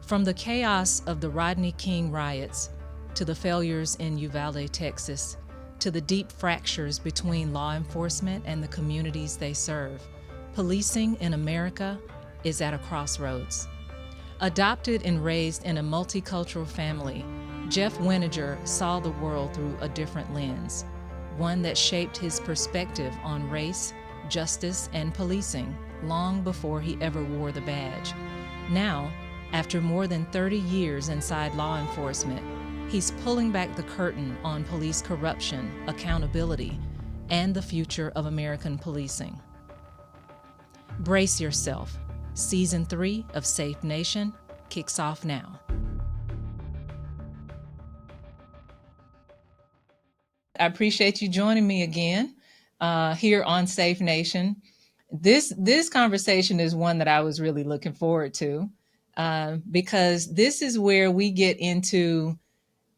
From the chaos of the Rodney King riots, to the failures in Uvalde, Texas, to the deep fractures between law enforcement and the communities they serve, policing in America is at a crossroads. Adopted and raised in a multicultural family, Jeff Wenninger saw the world through a different lens, one that shaped his perspective on race, justice, and policing long before he ever wore the badge. Now, after more than 30 years inside law enforcement, he's pulling back the curtain on police corruption, accountability, and the future of American policing. Brace yourself. Season 3 of Safe Nation kicks off now. I appreciate you joining me again here on Safe Nation. This conversation is one that I was really looking forward to because this is where we get into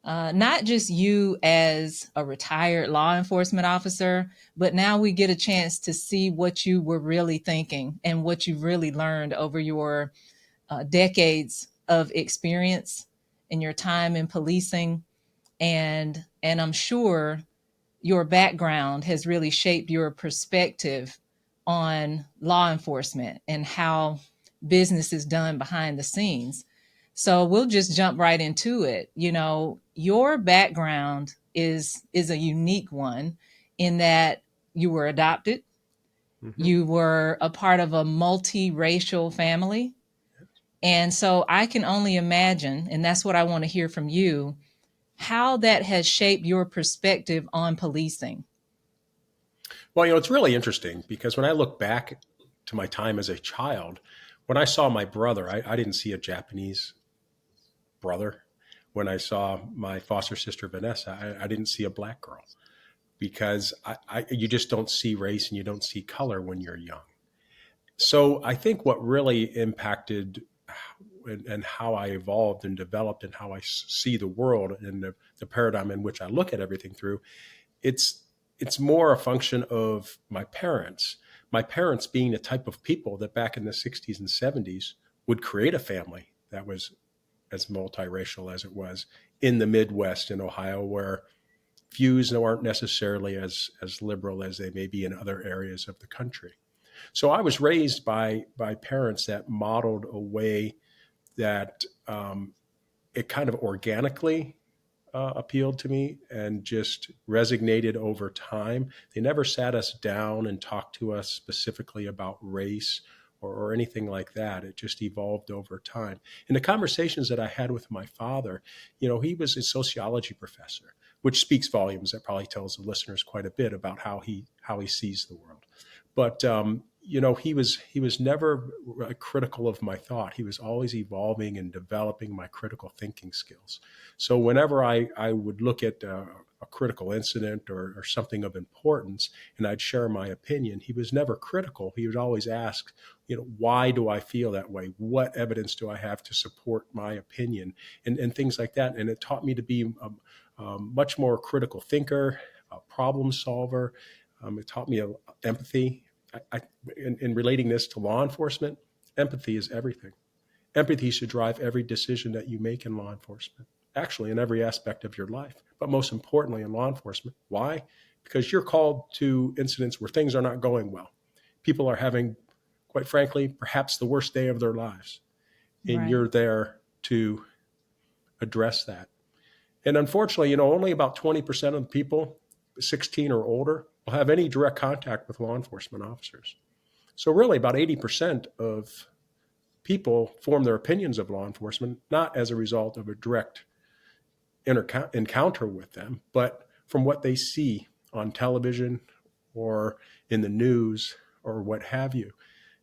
not just you as a retired law enforcement officer, but now we get a chance to see what you were really thinking and what you've really learned over your decades of experience in your time in policing. And I'm sure your background has really shaped your perspective on law enforcement and how business is done behind the scenes. So we'll just jump right into it. You know, your background is a unique one in that you were adopted. Mm-hmm. You were a part of a multiracial family. And so I can only imagine, and that's what I want to hear from you, how that has shaped your perspective on policing. Well, you know, it's really interesting because when I look back to my time as a child, when I saw my brother, I didn't see a Japanese brother. When I saw my foster sister, Vanessa, I didn't see a black girl because you just don't see race and you don't see color when you're young. So I think what really impacted and how I evolved and developed and how I see the world and the paradigm in which I look at everything through, it's more a function of my parents being the type of people that back in the 60s and 70s would create a family that was as multiracial as it was in the Midwest in Ohio, where views aren't necessarily as liberal as they may be in other areas of the country. So I was raised by parents that modeled a way that it kind of organically appealed to me and just resonated over time. They never sat us down and talked to us specifically about race or anything like that. It just evolved over time. In the conversations that I had with my father, you know, he was a sociology professor, which speaks volumes. That probably tells the listeners quite a bit about how he sees the world. But you know, he was never critical of my thought. He was always evolving and developing my critical thinking skills. So whenever I would look at a critical incident or something of importance, and I'd share my opinion, he was never critical. He would always ask, you know, why do I feel that way? What evidence do I have to support my opinion? And things like that. And it taught me to be a much more critical thinker, a problem solver. It taught me empathy. In relating this to law enforcement, empathy is everything. Empathy should drive every decision that you make in law enforcement, actually in every aspect of your life, but most importantly in law enforcement. Why? Because you're called to incidents where things are not going well. People are having, quite frankly, perhaps the worst day of their lives. And right. You're there to address that. And unfortunately, you know, only about 20% of the people 16 or older will have any direct contact with law enforcement officers. So really about 80% of people form their opinions of law enforcement, not as a result of a direct encounter with them, but from what they see on television or in the news or what have you.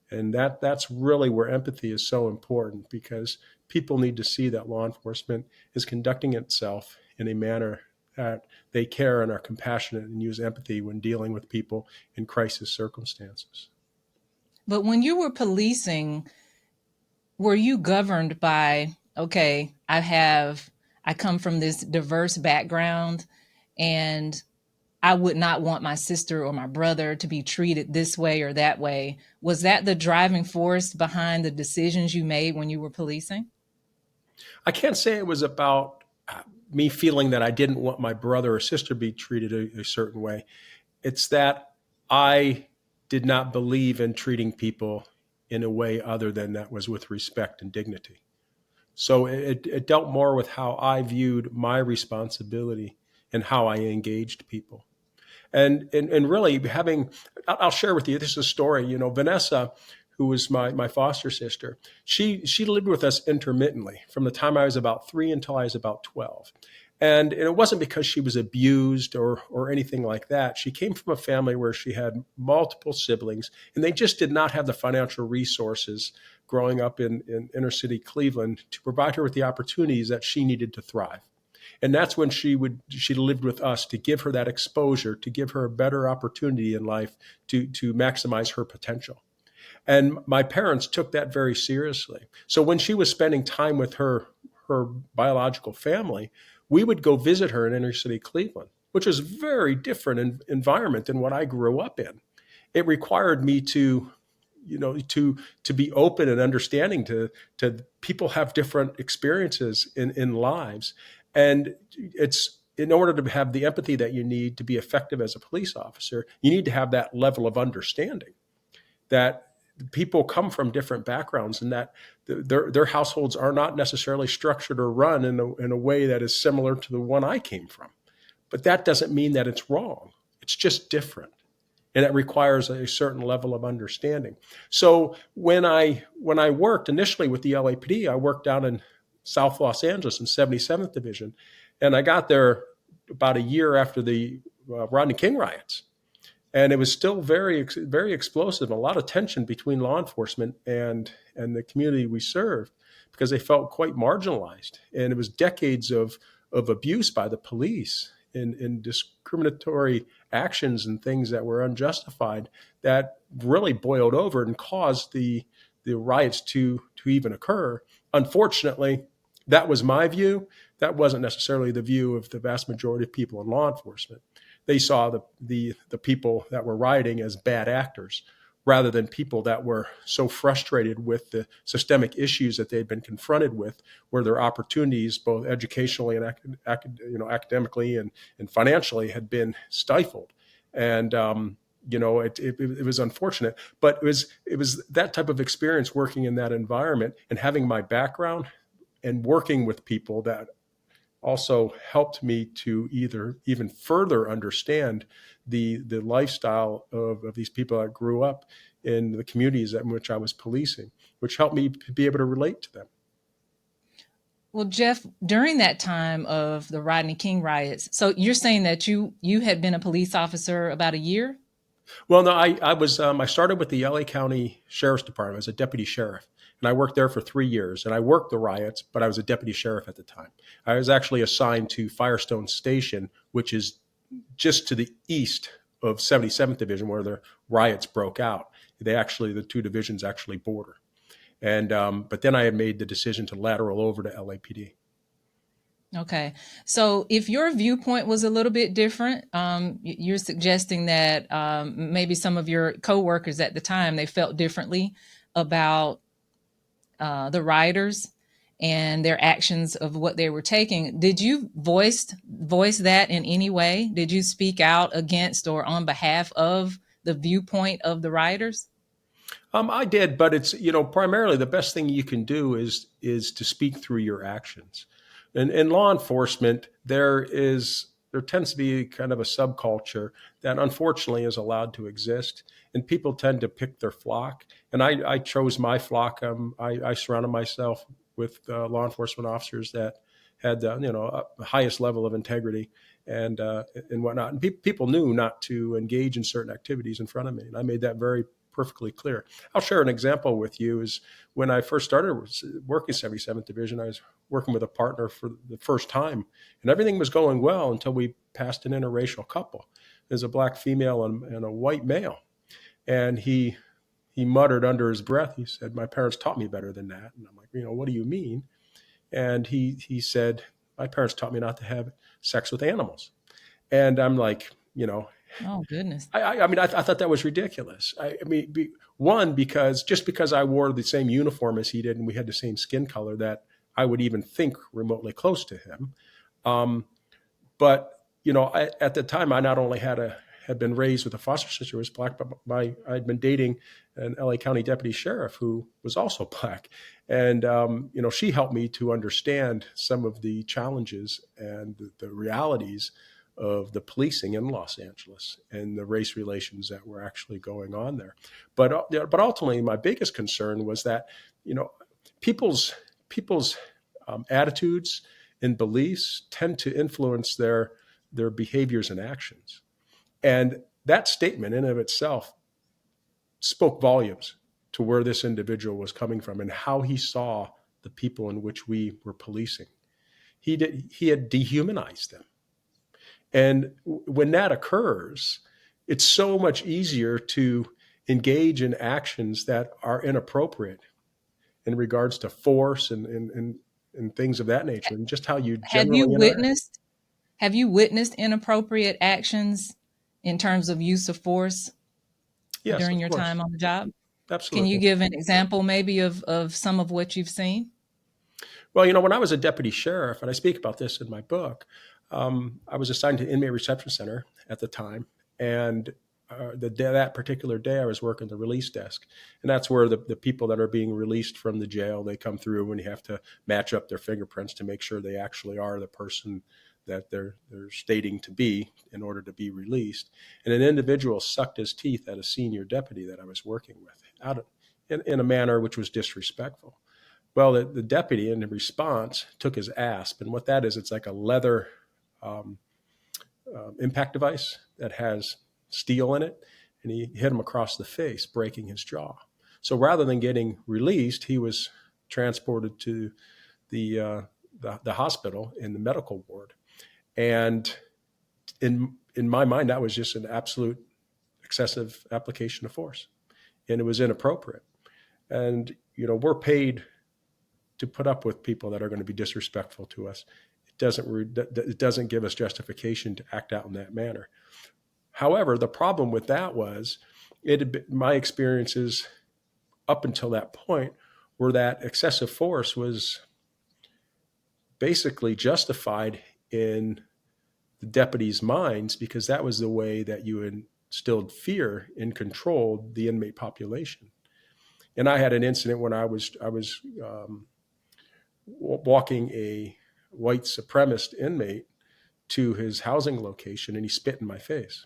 And that's really where empathy is so important, because people need to see that law enforcement is conducting itself in a manner that they care and are compassionate and use empathy when dealing with people in crisis circumstances. But when you were policing, were you governed by, okay, I come from this diverse background and I would not want my sister or my brother to be treated this way or that way? Was that the driving force behind the decisions you made when you were policing? I can't say it was about me feeling that I didn't want my brother or sister to be treated a certain way. It's that I did not believe in treating people in a way other than that was with respect and dignity. So it dealt more with how I viewed my responsibility and how I engaged people. And really having, I'll share with you, this is a story, Vanessa, who was my foster sister, she lived with us intermittently from the time I was about 3 until I was about 12. And it wasn't because she was abused or anything like that. She came from a family where she had multiple siblings, and they just did not have the financial resources growing up in inner city Cleveland to provide her with the opportunities that she needed to thrive. And that's when she lived with us to give her that exposure, to give her a better opportunity in life to maximize her potential. And my parents took that very seriously. So when she was spending time with her biological family, we would go visit her in inner city Cleveland, which was a very different environment than what I grew up in. It required me to be open and understanding to people have different experiences in lives, and it's in order to have the empathy that you need to be effective as a police officer, you need to have that level of understanding that people come from different backgrounds and that their households are not necessarily structured or run in a way that is similar to the one I came from. But that doesn't mean that it's wrong. It's just different, and it requires a certain level of understanding. So when I worked initially with the LAPD, I worked down in South Los Angeles in 77th Division, and I got there about a year after the Rodney King riots, and it was still very explosive, a lot of tension between law enforcement and the community we served because they felt quite marginalized, and it was decades of abuse by the police in discriminatory actions and things that were unjustified that really boiled over and caused the riots to even occur. Unfortunately, that was my view. That wasn't necessarily the view of the vast majority of people in law enforcement. They saw the people that were rioting as bad actors rather than people that were so frustrated with the systemic issues that they'd been confronted with, where their opportunities, both educationally and academically and financially, had been stifled. And it was unfortunate, but it was that type of experience working in that environment and having my background and working with people that also helped me to either even further understand the lifestyle of these people that grew up in the communities in which I was policing, which helped me be able to relate to them. Well, Jeff, during that time of the Rodney King riots, so you're saying that you had been a police officer about a year? Well, no, I started with the LA County Sheriff's Department as a deputy sheriff, and I worked there for 3 years. And I worked the riots, but I was a deputy sheriff at the time. I was actually assigned to Firestone Station, which is just to the east of 77th Division, where the riots broke out. The two divisions actually border. And but then I had made the decision to lateral over to LAPD. Okay. So if your viewpoint was a little bit different, you're suggesting that maybe some of your coworkers at the time, they felt differently about the rioters and their actions of what they were taking. Did you voice that in any way? Did you speak out against or on behalf of the viewpoint of the rioters? I did, but it's primarily the best thing you can do is to speak through your actions. And in law enforcement, there tends to be kind of a subculture that unfortunately is allowed to exist, and people tend to pick their flock. And I chose my flock. I surrounded myself with law enforcement officers that had the highest level of integrity and whatnot. And people knew not to engage in certain activities in front of me, and I made that very perfectly clear. I'll share an example with you. Is when I first started working 77th Division, I was working with a partner for the first time, and everything was going well until we passed an interracial couple. There's a black female and a white male, and he muttered under his breath. He said, "My parents taught me better than that." And I'm like, "What do you mean?" And he said, "My parents taught me not to have sex with animals." And I'm like, Oh, goodness. I thought that was ridiculous. One, because just because I wore the same uniform as he did and we had the same skin color, that I would even think remotely close to him. Um, but at the time, I not only had been raised with a foster sister who was black, but I'd been dating an LA County deputy sheriff who was also black, and she helped me to understand some of the challenges and the realities of the policing in Los Angeles and the race relations that were actually going on there. But ultimately, my biggest concern was that people's attitudes and beliefs tend to influence their behaviors and actions. And that statement in and of itself spoke volumes to where this individual was coming from and how he saw the people in which we were policing. He had dehumanized them. And when that occurs, it's so much easier to engage in actions that are inappropriate in regards to force and things of that nature, and just how you Have you generally interact. witnessed have you witnessed inappropriate actions in terms of use of force Yes, during of your course. time on the job? Can you Absolutely. give an example maybe of some of what you've seen? Well, when I was a deputy sheriff, and I speak about this in my book, I was assigned to inmate reception center at the time, and that particular day, I was working the release desk, and that's where the people that are being released from the jail, they come through, and you have to match up their fingerprints to make sure they actually are the person that they're stating to be in order to be released. And an individual sucked his teeth at a senior deputy that I was working with, in a manner which was disrespectful. Well, the deputy, in response, took his asp, and what that is, it's like a leather um, impact device that has steel in it, and he hit him across the face, breaking his jaw. So rather than getting released, he was transported to the the hospital in the medical ward. And in my mind, that was just an absolute excessive application of force, and it was inappropriate. And we're paid to put up with people that are going to be disrespectful to us. It doesn't give us justification to act out in that manner. However, the problem with that was my experiences up until that point were that excessive force was basically justified in the deputies' minds because that was the way that you instilled fear and controlled the inmate population. And I had an incident when I was walking a white supremacist inmate to his housing location, and he spit in my face.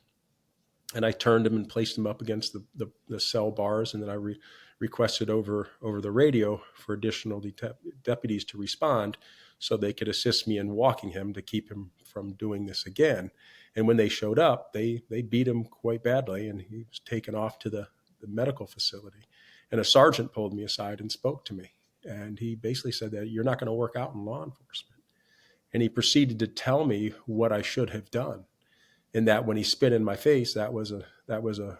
And I turned him and placed him up against the cell bars, and then I requested over the radio for additional deputies to respond so they could assist me in walking him to keep him from doing this again. And when they showed up, they beat him quite badly, and he was taken off to the medical facility. And a sergeant pulled me aside and spoke to me. And he basically said that you're not going to work out in law enforcement. And he proceeded to tell me what I should have done. And that when he spit in my face, that was a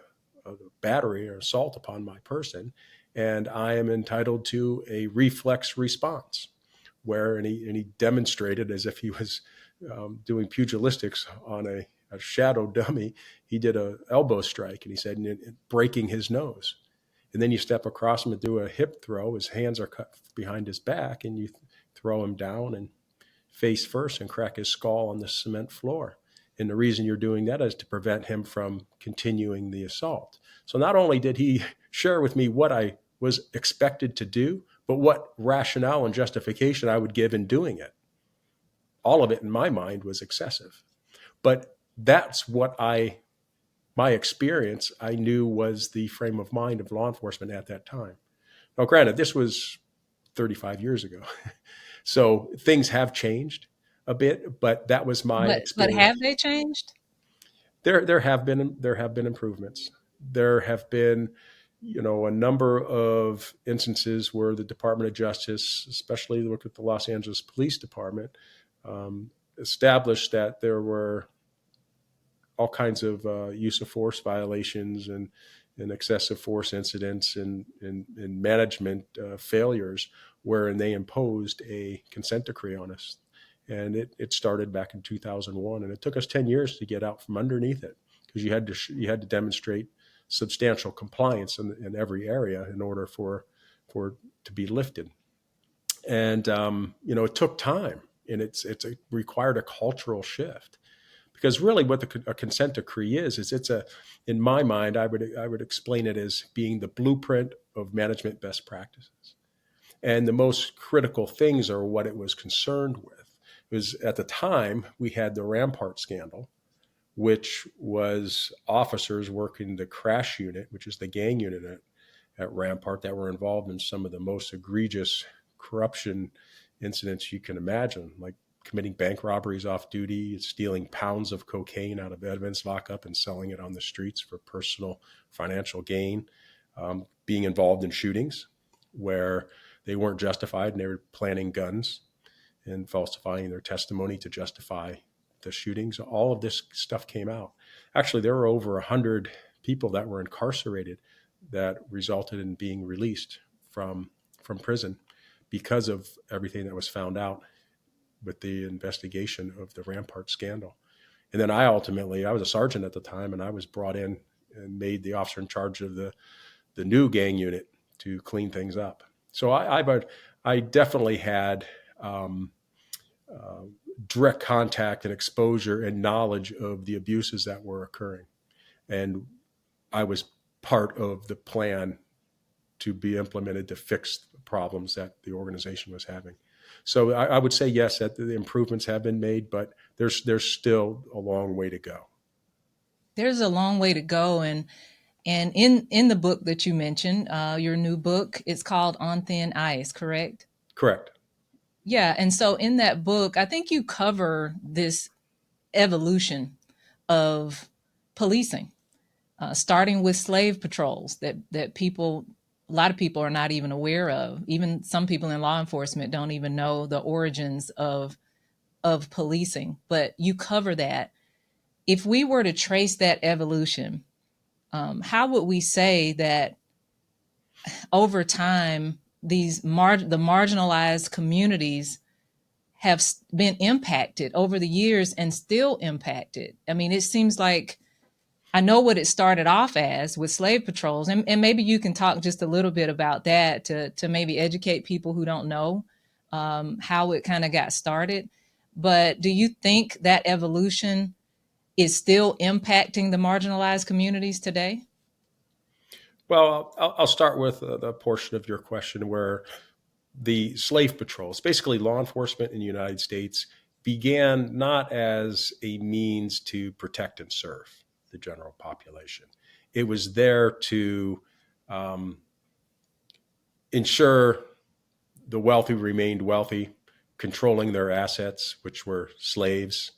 battery or assault upon my person. And I am entitled to a reflex response and he demonstrated as if he was doing pugilistics on a shadow dummy. He did a elbow strike, and he said, breaking his nose. And then you step across him and do a hip throw. His hands are cut behind his back, and you throw him down and face first and crack his skull on the cement floor. And the reason you're doing that is to prevent him from continuing the assault. So not only did he share with me what I was expected to do, but what rationale and justification I would give in doing it. All of it in my mind was excessive. But that's my experience, I knew was the frame of mind of law enforcement at that time. Now, granted, this was 35 years ago. So things have changed a bit, but that was my But have experience. they changed? There have been improvements. There have been, a number of instances where the Department of Justice, especially look at the Los Angeles Police Department, established that there were all kinds of use of force violations and excessive force incidents and management failures, wherein they imposed a consent decree on us. And it started back in 2001, and it took us 10 years to get out from underneath it because you had to demonstrate substantial compliance in every area in order for to be lifted. And it took time, and it required a cultural shift. Because really, what a consent decree is it's a, in my mind, I would explain it as being the blueprint of management best practices. And the most critical things are what it was concerned with. It was, at the time, we had the Rampart scandal, which was officers working the crash unit, which is the gang unit at Rampart, that were involved in some of the most egregious corruption incidents you can imagine, like committing bank robberies off duty, stealing pounds of cocaine out of evidence lockup and selling it on the streets for personal financial gain, being involved in shootings where they weren't justified and they were planting guns and falsifying their testimony to justify the shootings. All of this stuff came out. Actually, there were over 100 people that were incarcerated that resulted in being released from prison because of everything that was found out with the investigation of the Rampart scandal. And then I was a sergeant at the time, and I was brought in and made the officer in charge of the new gang unit to clean things up. So I definitely had direct contact and exposure and knowledge of the abuses that were occurring. And I was part of the plan to be implemented to fix the problems that the organization was having. So I would say, yes, that the improvements have been made, but there's still a long way to go. There's a long way to go. And in the book that you mentioned, your new book, it's called On Thin Ice, correct? Correct. Yeah. And so in that book, I think you cover this evolution of policing, starting with slave patrols that people, a lot of people are not even aware of. Even some people in law enforcement don't even know the origins of policing. But you cover that. If we were to trace that evolution, how would we say that over time the marginalized communities have been impacted over the years and still impacted? I mean, it seems like I know what it started off as with slave patrols, and maybe you can talk just a little bit about that to maybe educate people who don't know how it kind of got started. But do you think that evolution is still impacting the marginalized communities today? Well, I'll start with the portion of your question where the slave patrols, basically law enforcement in the United States, began not as a means to protect and serve the general population. It was there to um, ensure the wealthy remained wealthy, controlling their assets, which were slaves.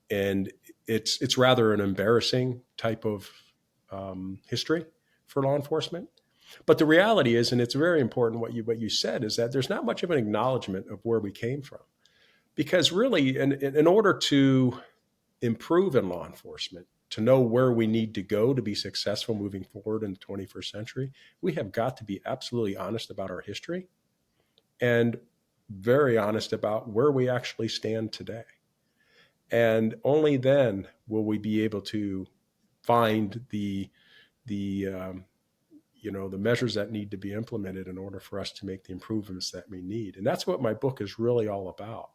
And it's rather an embarrassing type of history for law enforcement. But the reality is, and it's very important what you said, is that there's not much of an acknowledgement of where we came from. Because really, in order to improve in law enforcement, to know where we need to go to be successful moving forward in the 21st century, we have got to be absolutely honest about our history and very honest about where we actually stand today. And only then will we be able to find the measures that need to be implemented in order for us to make the improvements that we need. And that's what my book is really all about.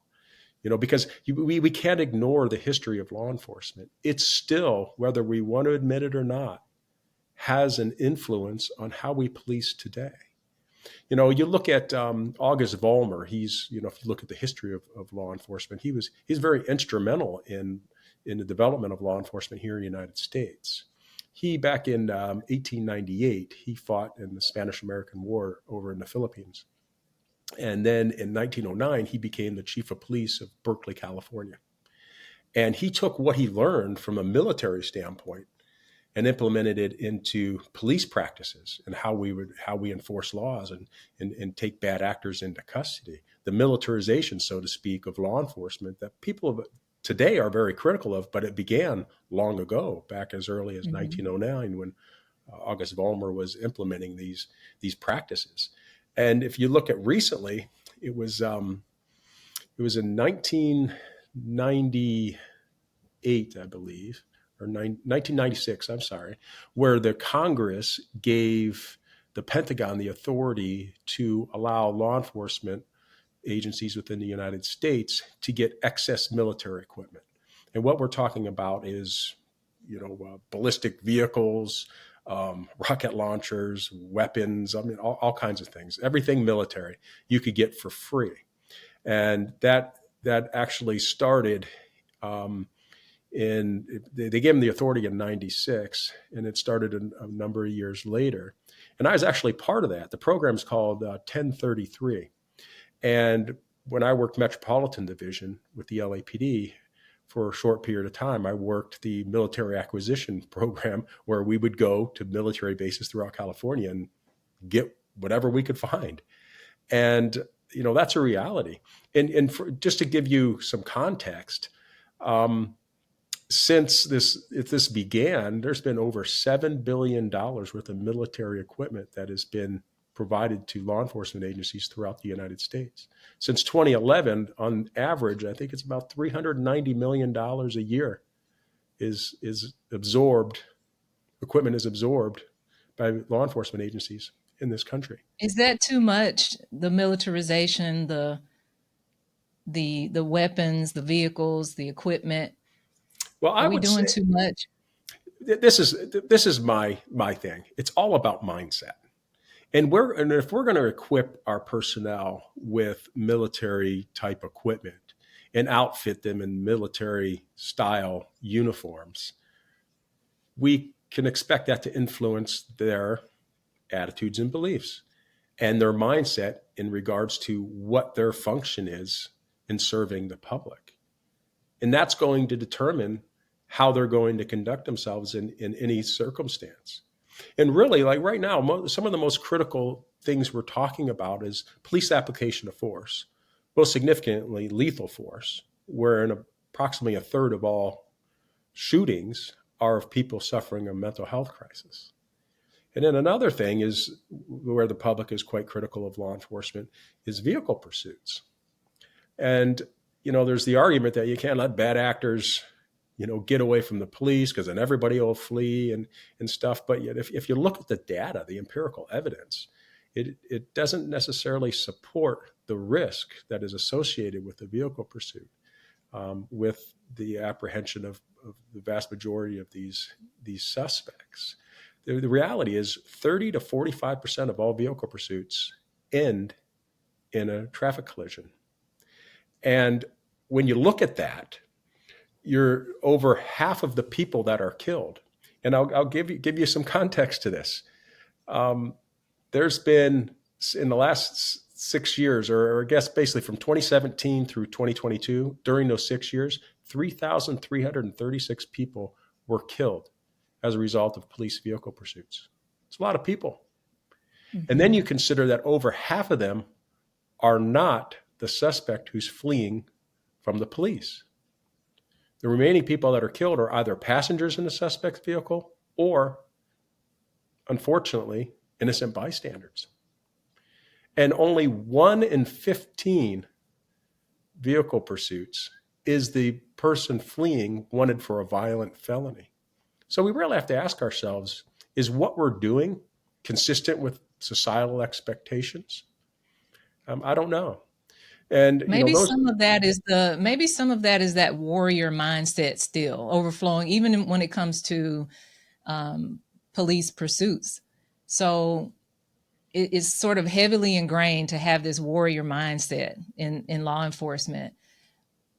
Because we can't ignore the history of law enforcement. It's still, whether we want to admit it or not, has an influence on how we police today. You look at August Vollmer. If you look at the history of law enforcement, he's very instrumental in the development of law enforcement here in the United States. He, back in 1898, he fought in the Spanish-American War over in the Philippines. And then in 1909, he became the chief of police of Berkeley, California. And he took what he learned from a military standpoint and implemented it into police practices and how we enforce laws and take bad actors into custody. The militarization, so to speak, of law enforcement that people today are very critical of, but it began long ago, back as early as 1909, when August Vollmer was implementing these practices. And if you look at recently, it was in 1998, I believe, or 1996, I'm sorry, where the Congress gave the Pentagon the authority to allow law enforcement agencies within the United States to get excess military equipment. And what we're talking about is, ballistic vehicles, rocket launchers, weapons, I mean, all kinds of things, everything military you could get for free. And that actually started they gave them the authority in 96, and it started a number of years later. And I was actually part of that. The program's called 1033. And when I worked Metropolitan Division with the LAPD for a short period of time, I worked the military acquisition program where we would go to military bases throughout California and get whatever we could find. And, that's a reality. And just to give you some context, since this began, there's been over $7 billion worth of military equipment that has been provided to law enforcement agencies throughout the United States. Since 2011, on average, I think it's about $390 million a year is absorbed, equipment is absorbed by law enforcement agencies in this country. Is that too much? The militarization, the weapons, the vehicles, the equipment. Well, Are I we would say doing too much? this is my thing. It's all about mindset. And if we're going to equip our personnel with military type equipment and outfit them in military style uniforms, we can expect that to influence their attitudes and beliefs and their mindset in regards to what their function is in serving the public. And that's going to determine how they're going to conduct themselves in any circumstance. And really, like right now, some of the most critical things we're talking about is police application of force, most significantly lethal force, where approximately a third of all shootings are of people suffering a mental health crisis. And then another thing is where the public is quite critical of law enforcement is vehicle pursuits. And, there's the argument that you can't let bad actors get away from the police because then everybody will flee and stuff. But yet, if you look at the data, the empirical evidence, it doesn't necessarily support the risk that is associated with the vehicle pursuit, with the apprehension of the vast majority of these suspects. The reality is 30 to 45% of all vehicle pursuits end in a traffic collision. And when you look at that, you're over half of the people that are killed. And I'll give you some context to this. There's been, in the last 6 years, or I guess basically from 2017 through 2022, during those 6 years, 3,336 people were killed as a result of police vehicle pursuits. It's a lot of people. Mm-hmm. And then you consider that over half of them are not the suspect who's fleeing from the police. The remaining people that are killed are either passengers in the suspect's vehicle or, unfortunately, innocent bystanders. And only 1 in 15 vehicle pursuits is the person fleeing wanted for a violent felony. So we really have to ask ourselves, is what we're doing consistent with societal expectations? I don't know. And maybe some of that is that warrior mindset still overflowing, even when it comes to police pursuits. So it's sort of heavily ingrained to have this warrior mindset in law enforcement.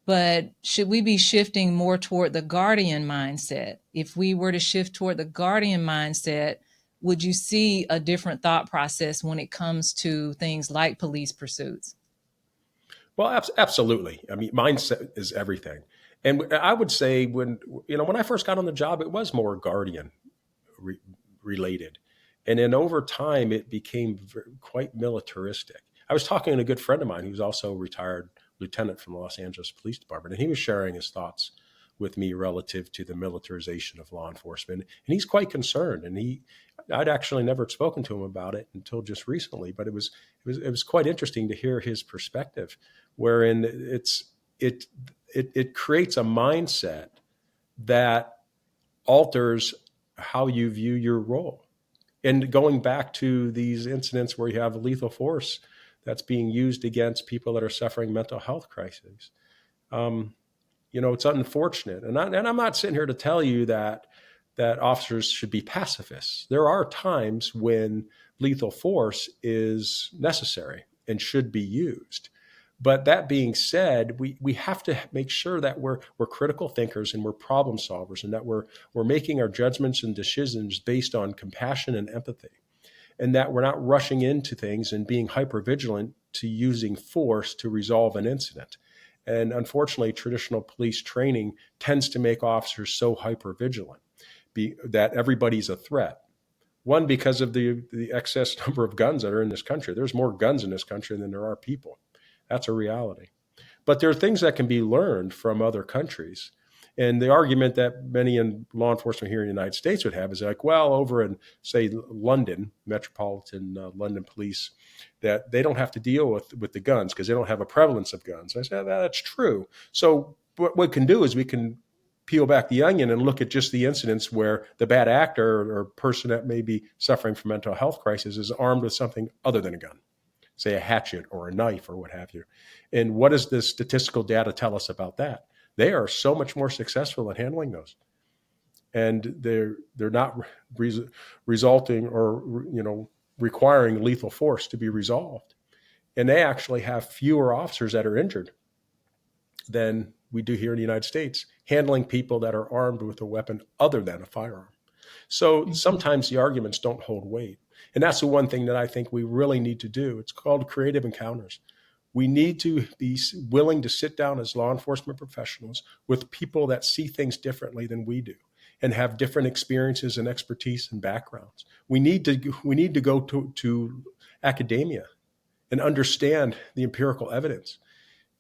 But should we be shifting more toward the guardian mindset? If we were to shift toward the guardian mindset, would you see a different thought process when it comes to things like police pursuits? Well, absolutely. I mean, mindset is everything. And I would say when I first got on the job, it was more guardian related. And then over time, it became quite militaristic. I was talking to a good friend of mine who's also a retired lieutenant from the Los Angeles Police Department, and he was sharing his thoughts with me relative to the militarization of law enforcement. And he's quite concerned. And I'd actually never spoken to him about it until just recently, but it was quite interesting to hear his perspective, wherein it creates a mindset that alters how you view your role. And going back to these incidents where you have lethal force that's being used against people that are suffering mental health crises, um, it's unfortunate. And I'm not sitting here to tell you that officers should be pacifists. There are times when lethal force is necessary and should be used. But that being said, we have to make sure that we're critical thinkers and we're problem solvers, and that we're making our judgments and decisions based on compassion and empathy, and that we're not rushing into things and being hyper vigilant to using force to resolve an incident. And unfortunately, traditional police training tends to make officers so hyper vigilant that everybody's a threat. One, because of the excess number of guns that are in this country. There's more guns in this country than there are people. That's a reality. But there are things that can be learned from other countries. And the argument that many in law enforcement here in the United States would have is like, well, over in, say, London, Metropolitan London Police, that they don't have to deal with the guns because they don't have a prevalence of guns. I said, that's true. So what we can do is we can peel back the onion and look at just the incidents where the bad actor or person that may be suffering from mental health crisis is armed with something other than a gun, say a hatchet or a knife or what have you. And what does the statistical data tell us about that? They are so much more successful at handling those. And they're not resulting or requiring lethal force to be resolved. And they actually have fewer officers that are injured than we do here in the United States, handling people that are armed with a weapon other than a firearm. So sometimes the arguments don't hold weight. And that's the one thing that I think we really need to do. It's called creative encounters. We need to be willing to sit down as law enforcement professionals with people that see things differently than we do and have different experiences and expertise and backgrounds. We need to go to academia and understand the empirical evidence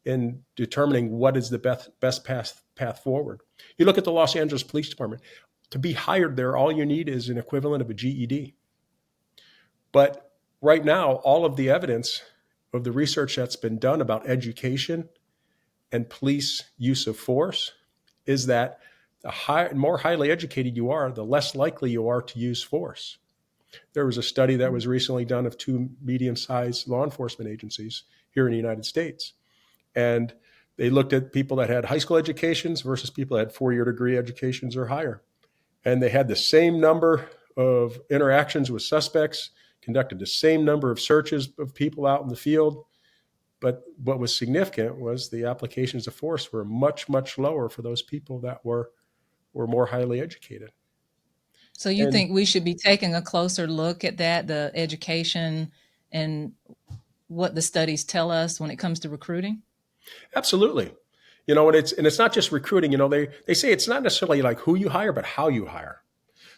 in determining what is the best path forward. You look at the Los Angeles Police Department. To be hired there, all you need is an equivalent of a GED. But right now, all of the evidence of the research that's been done about education and police use of force is that the more highly educated you are, the less likely you are to use force. There was a study that was recently done of two medium-sized law enforcement agencies here in the United States. And they looked at people that had high school educations versus people that had four-year degree educations or higher. And they had the same number of interactions with suspects, conducted the same number of searches of people out in the field. But what was significant was the applications of force were much, much lower for those people that were more highly educated. So you And think we should be taking a closer look at that, the education and what the studies tell us when it comes to recruiting? absolutely. And it's not just recruiting. They say it's not necessarily like who you hire, but how you hire.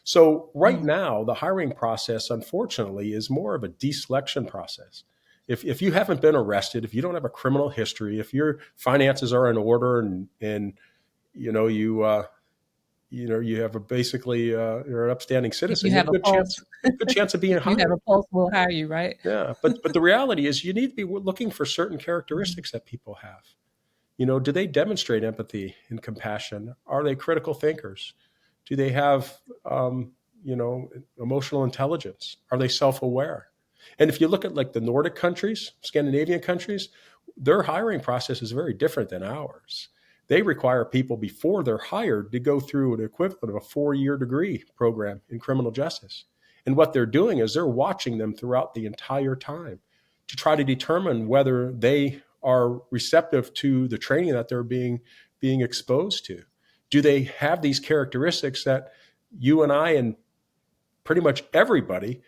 So right Mm. now, the hiring process, unfortunately, is more of a deselection process. If you haven't been arrested, if you don't have a criminal history, if your finances are in order, and you have you're an upstanding If citizen, you you have have a a pulse, good chance of being if you have hired. a pulse, we'll hire you, right? Yeah, but the reality is, you need to be looking for certain Mhm. characteristics that people have. Do they demonstrate empathy and compassion? Are they critical thinkers? Do they have, emotional intelligence? Are they self-aware? And if you look at like the Nordic countries, Scandinavian countries, their hiring process is very different than ours. They require people before they're hired to go through an equivalent of a four-year degree program in criminal justice. And what they're doing is they're watching them throughout the entire time to try to determine whether they are receptive to the training that they're being exposed to. Do they have these characteristics that you and I and pretty much everybody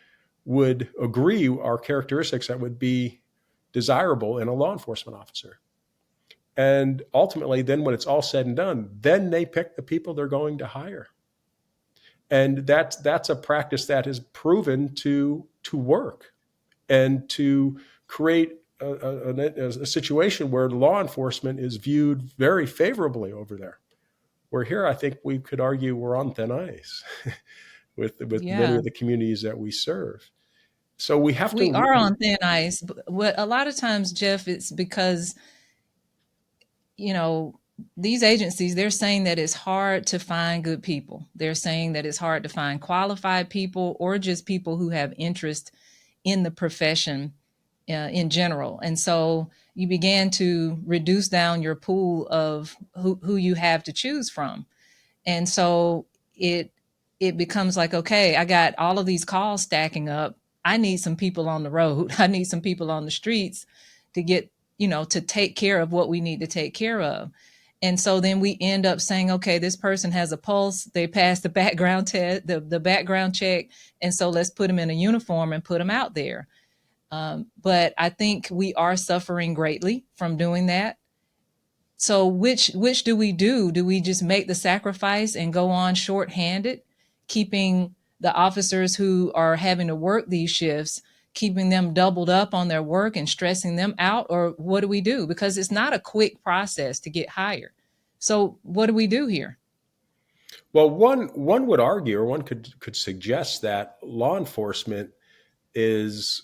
would agree are characteristics that would be desirable in a law enforcement officer? And ultimately, then when it's all said and done, then they pick the people they're going to hire. And that's a practice that has proven to work and to create a situation where law enforcement is viewed very favorably over there. Where here, I think we could argue we're on thin ice with many Yeah, of the communities that we serve. So we have we to. are on thin ice. But what a lot of times, Jeff, it's because, you know, these agencies, they're saying that it's hard to find good people. They're saying that it's hard to find qualified people or just people who have interest in the profession in general. And so you began to reduce down your pool of who you have to choose from. And so it it becomes like, okay, I got all of these calls stacking up. I need some people on the road. I need some people on the streets to get, to take care of what we need to take care of. And so then we end up saying, okay, this person has a pulse. They passed the background test, the background check. And so let's put them in a uniform and put them out there. But I think we are suffering greatly from doing that. So which do we do? Do we just make the sacrifice and go on shorthanded, keeping the officers who are having to work these shifts, keeping them doubled up on their work and stressing them out? Or what do we do? Because it's not a quick process to get hired. So what do we do here? Well, one would argue, or one could suggest that law enforcement is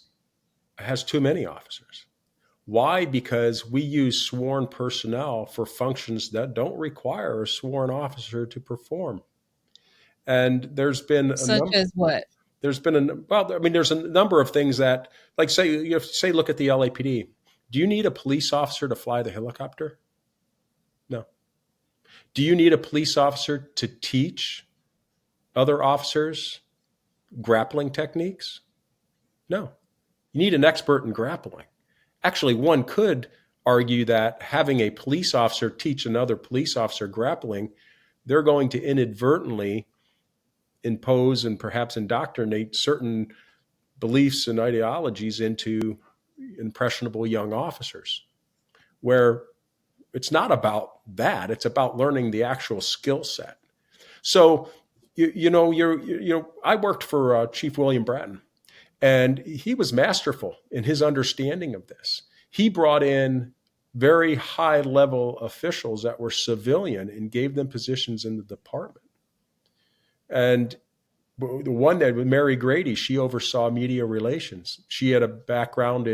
has too many officers. Why? Because we use sworn personnel for functions that don't require a sworn officer to perform. And Such as what? there's been a well, I mean, there's a number of things that, like, say, look at the LAPD. Do you need a police officer to fly the helicopter? No. Do you need a police officer to teach other officers grappling techniques? No. You need an expert in grappling. Actually, one could argue that having a police officer teach another police officer grappling, they're going to inadvertently impose and perhaps indoctrinate certain beliefs and ideologies into impressionable young officers, where it's not about that. It's about learning the actual skill set. So, I worked for Chief William Bratton, and he was masterful in his understanding of this. He brought in very high level officials that were civilian and gave them positions in the department. And the one that with Mary Grady, she oversaw media relations. She had a background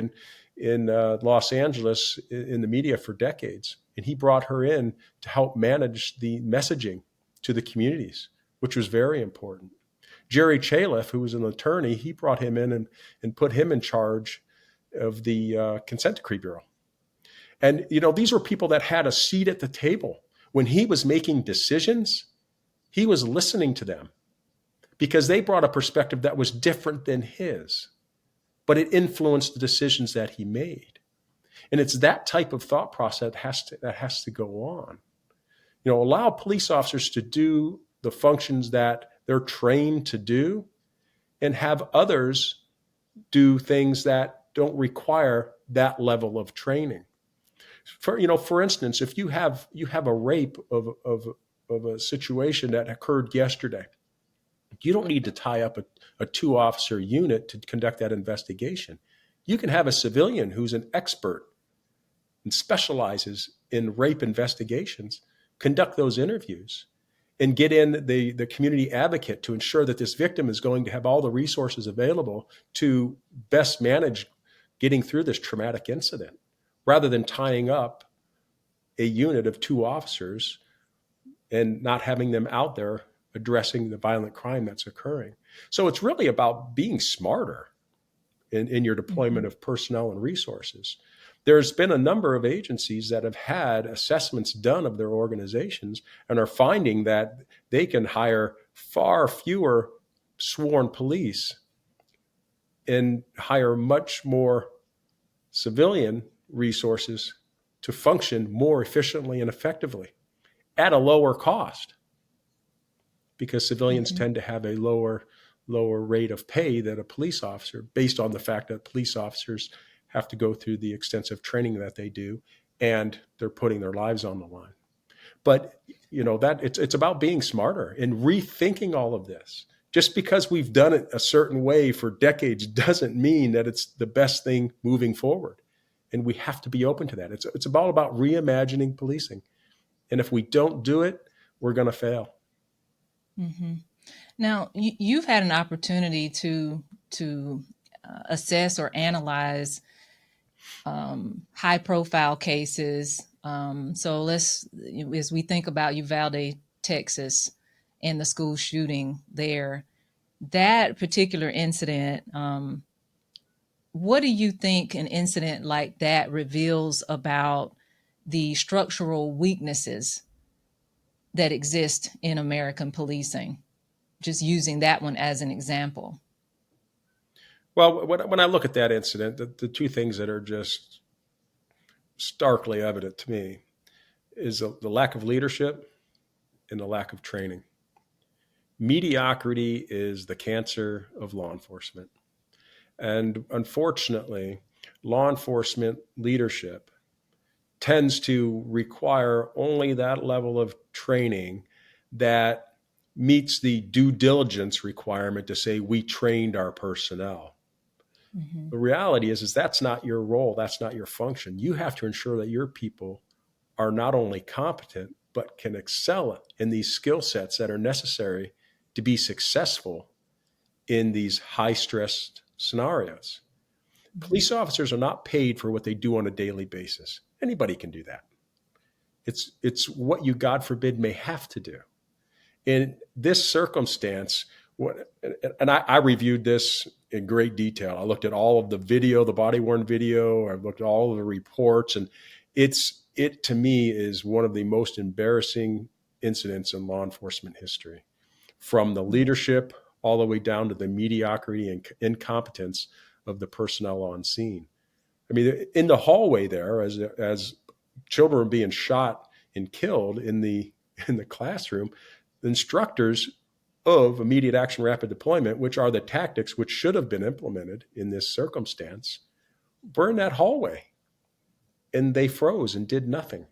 in Los Angeles in the media for decades, and he brought her in to help manage the messaging to the communities, which was very important. Jerry Chaliff, who was an attorney, he brought him in and put him in charge of the Consent Decree Bureau. And these were people that had a seat at the table when he was making decisions. He was listening to them, because they brought a perspective that was different than his, but it influenced the decisions that he made. And it's that type of thought process that has to go on. Allow police officers to do the functions that they're trained to do, and have others do things that don't require that level of training. For instance, if you have a rape of a situation that occurred yesterday, you don't need to tie up a 2-officer unit to conduct that investigation. You can have a civilian who's an expert and specializes in rape investigations conduct those interviews and get in the community advocate to ensure that this victim is going to have all the resources available to best manage getting through this traumatic incident, rather than tying up a unit of 2 officers and not having them out there addressing the violent crime that's occurring. So it's really about being smarter in your deployment of personnel and resources. There's been a number of agencies that have had assessments done of their organizations and are finding that they can hire far fewer sworn police and hire much more civilian resources to function more efficiently and effectively at a lower cost, because civilians tend to have a lower rate of pay than a police officer, based on the fact that police officers have to go through the extensive training that they do, and they're putting their lives on the line. But that it's about being smarter and rethinking all of this. Just because we've done it a certain way for decades doesn't mean that it's the best thing moving forward. And we have to be open to that. It's about reimagining policing. And if we don't do it, we're going to fail. Mm-hmm. Now, you've had an opportunity to assess or analyze high profile cases So let's, as we think about Uvalde, Texas, and the school shooting there, that particular incident, what do you think an incident like that reveals about the structural weaknesses that exist in American policing? Just using that one as an example. Well, when I look at that incident, the two things that are just starkly evident to me is the lack of leadership and the lack of training. Mediocrity is the cancer of law enforcement. And unfortunately, law enforcement leadership tends to require only that level of training that meets the due diligence requirement to say we trained our personnel. Mm-hmm. The reality is that's not your role, that's not your function. You have to ensure that your people are not only competent but can excel in these skill sets that are necessary to be successful in these high stress scenarios. Mm-hmm. Police officers are not paid for what they do on a daily basis. Anybody can do that. It's what you, God forbid, may have to do. In this circumstance, I reviewed this in great detail. I looked at all of the video, the body worn video. I looked at all of the reports, and it to me is one of the most embarrassing incidents in law enforcement history, from the leadership all the way down to the mediocrity and incompetence of the personnel on scene. I mean, in the hallway there, as children were being shot and killed in the classroom, the instructors of immediate action rapid deployment, which are the tactics which should have been implemented in this circumstance, were in that hallway, and they froze and did nothing.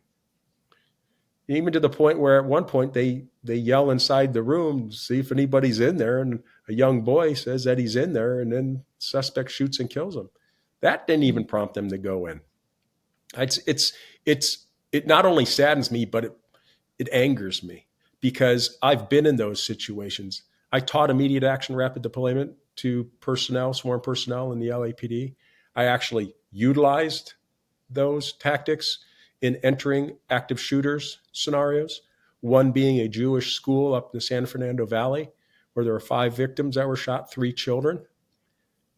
Even to the point where at one point they yell inside the room to see if anybody's in there, and a young boy says that he's in there, and then suspect shoots and kills him. That didn't even prompt them to go in. It not only saddens me, but it angers me, because I've been in those situations. I taught immediate action rapid deployment to personnel, sworn personnel in the LAPD. I actually utilized those tactics in entering active shooters scenarios, one being a Jewish school up in the San Fernando Valley, where there were 5 victims that were shot, 3 children.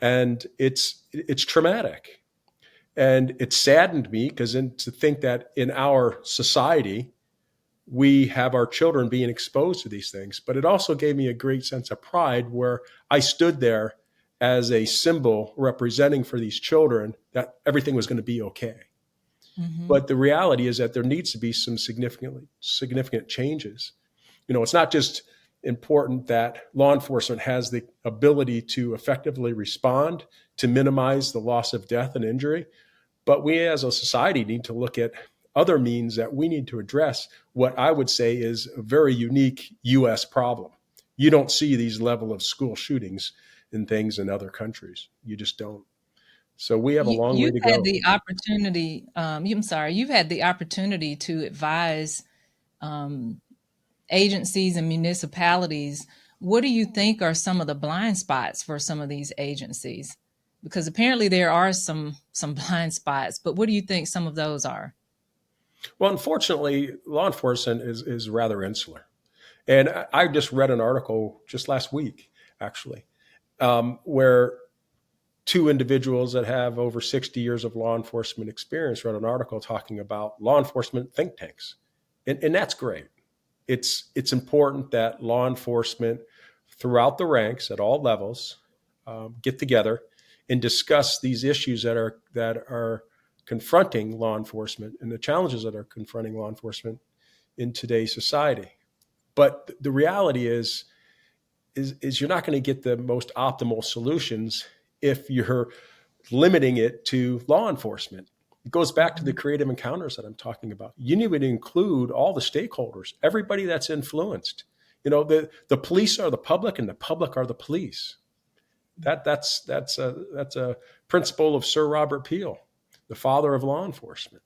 And it's traumatic. And it saddened me, because to think that in our society, we have our children being exposed to these things. But it also gave me a great sense of pride, where I stood there as a symbol representing for these children that everything was going to be okay. Mm-hmm. But the reality is that there needs to be some significant changes. It's not just important that law enforcement has the ability to effectively respond to minimize the loss of death and injury, but we as a society need to look at other means that we need to address what I would say is a very unique U.S. problem. You don't see these level of school shootings and things in other countries. You just don't. So we have a long way You've to had go. the opportunity. I'm sorry. You've had the opportunity to advise um, agencies and municipalities. What do you think are some of the blind spots for some of these agencies? Because apparently there are some blind spots. But what do you think some of those are? Well, unfortunately, law enforcement is rather insular. And I just read an article just last week, actually, where 2 individuals that have over 60 years of law enforcement experience wrote an article talking about law enforcement think tanks. And that's great. It's important that law enforcement throughout the ranks at all levels get together and discuss these issues that are confronting law enforcement and the challenges that are confronting law enforcement in today's society. But the reality is you're not going to get the most optimal solutions if you're limiting it to law enforcement. It goes back to the creative encounters that I'm talking about. You need to include all the stakeholders, everybody that's influenced. The police are the public, and the public are the police. That's a principle of Sir Robert Peel, the father of law enforcement.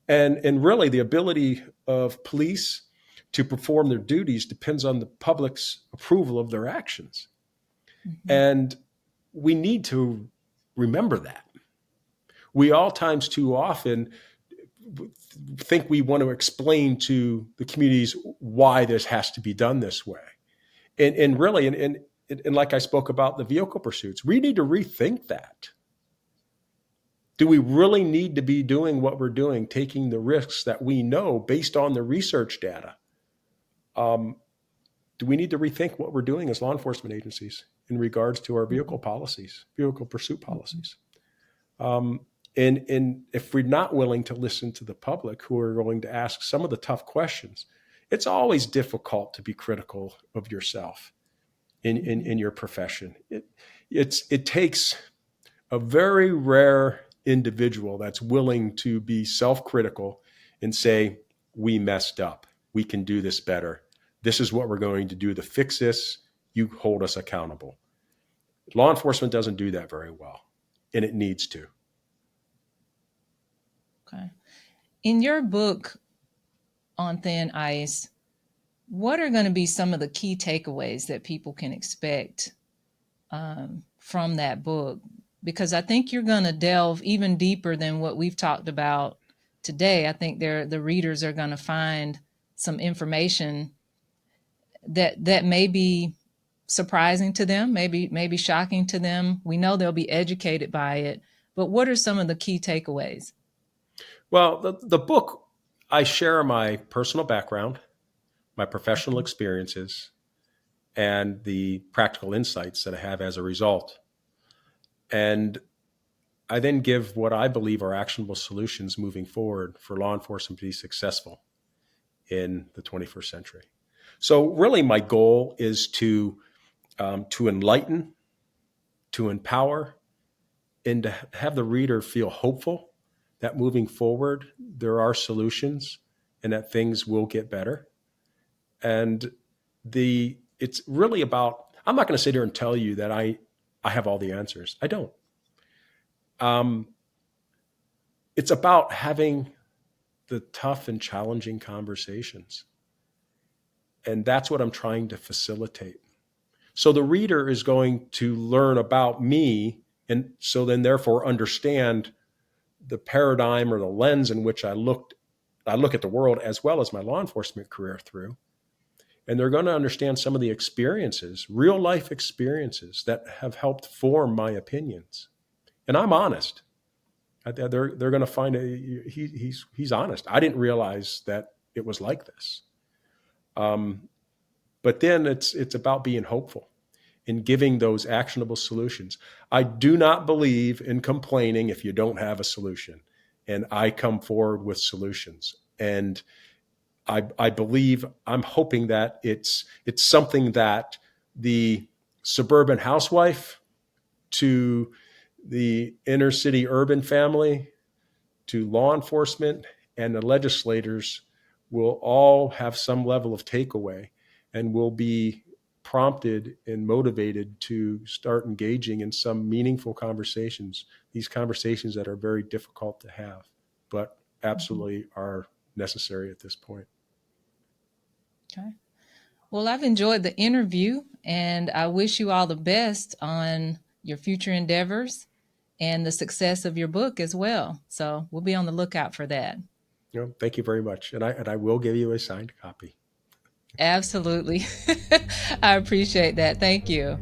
And really, the ability of police to perform their duties depends on the public's approval of their actions. Mm-hmm. And we need to remember that. We all times too often think we want to explain to the communities why this has to be done this way. And really, and like I spoke about the vehicle pursuits, we need to rethink that. Do we really need to be doing what we're doing, taking the risks that we know based on the research data? Do we need to rethink what we're doing as law enforcement agencies in regards to our vehicle policies, vehicle pursuit policies? And if we're not willing to listen to the public who are going to ask some of the tough questions, it's always difficult to be critical of yourself in your profession. It takes a very rare individual that's willing to be self-critical and say, we messed up. We can do this better. This is what we're going to do to fix this. You hold us accountable. Law enforcement doesn't do that very well, and it needs to. Okay. In your book, On Thin Ice, what are going to be some of the key takeaways that people can expect from that book? Because I think you're going to delve even deeper than what we've talked about today. I think the readers are going to find some information that may be surprising to them, maybe shocking to them. We know they'll be educated by it, but what are some of the key takeaways? Well, the book, I share my personal background, my professional experiences, and the practical insights that I have as a result. And I then give what I believe are actionable solutions moving forward for law enforcement to be successful in the 21st century. So really my goal is to enlighten, to empower, and to have the reader feel hopeful that moving forward, there are solutions and that things will get better. And it's really about, I'm not going to sit here and tell you that I have all the answers. I don't. It's about having the tough and challenging conversations. And that's what I'm trying to facilitate. So the reader is going to learn about me, and so then therefore understand the paradigm or the lens in which I look at the world as well as my law enforcement career through. And they're going to understand some of the experiences, real life experiences that have helped form my opinions. And I'm honest. They're going to find he's honest. I didn't realize that it was like this. But then it's about being hopeful and giving those actionable solutions. I do not believe in complaining if you don't have a solution. And I come forward with solutions. And I believe, I'm hoping that it's something that the suburban housewife to the inner city urban family to law enforcement and the legislators will all have some level of takeaway and will be prompted and motivated to start engaging in some meaningful conversations, these conversations that are very difficult to have, but absolutely are necessary at this point. Okay. Well, I've enjoyed the interview, and I wish you all the best on your future endeavors and the success of your book as well. So we'll be on the lookout for that. Thank you very much. And I will give you a signed copy. Absolutely. I appreciate that. Thank you.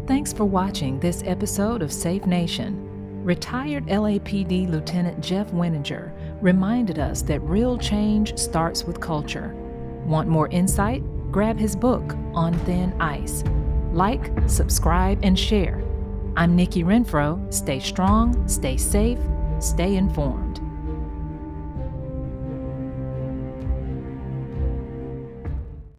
Thanks for watching this episode of Safe Nation. Retired LAPD Lieutenant Jeff Wenninger reminded us that real change starts with culture. Want more insight? Grab his book, On Thin Ice. Like, subscribe, and share. I'm Nikki Renfro. Stay strong, stay safe, stay informed.